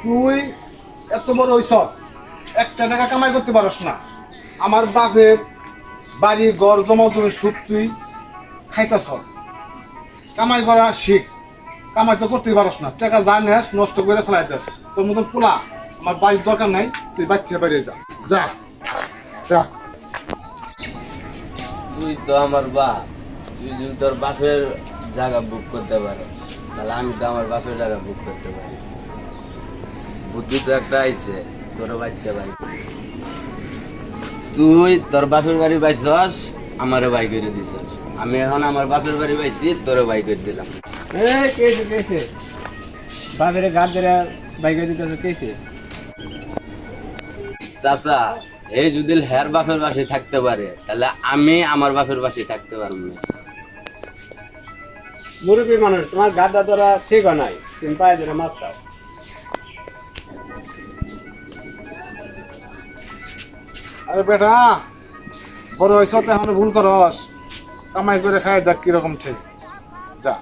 তুই এত বড় হইছ, একটা টাকা কামাই করতে পারস না। আমার বাপের বাড়ি ঘর জমা জমি সুদ তুই খাইতেছ। কামাই করা শিখ, কামাই তো করতে পারস না, টাকা যা নেস নষ্ট করে ফেলাইতেস। তোর মতন পোলা আমার বাড়ির দরকার নাই, তুই বাচ্চা বেরিয়ে যা যা যা। তুই তো আমার বাপ, তুই যদি তোর বাপের জায়গা বুক করতে পারো তাহলে আমি তো আমার বাপের জায়গা বুক করতে পারি। বুদ্ধি তো একটা আইছে, তোরও বাড়তে পারি। তুই তোর বাপের বাড়ি পাইছস, আমারও বাই করে দিছস। আমি এখন আমার বাপের বাড়ি পাইছি, তোরও বাই করে দিলাম। কেছে বাপের গাছ ধরে বাইক দিতেছে কেছে। চাচা, এই যদি হের বাপের বাসায় থাকতে পারে তাহলে আমি আমার বাপের বাসায় থাকতে পারবো না। মুরব্বী মানুষ, তোমার গাড়টা ধরা ঠিক হয় নাই, তুমি পায়ে ধরে মাপ চাও। আরে বেটা, বড় হয়েছ তো এখন ভুল করস, কামাই করে খাই দেখ কিরকম ঠিক। যা।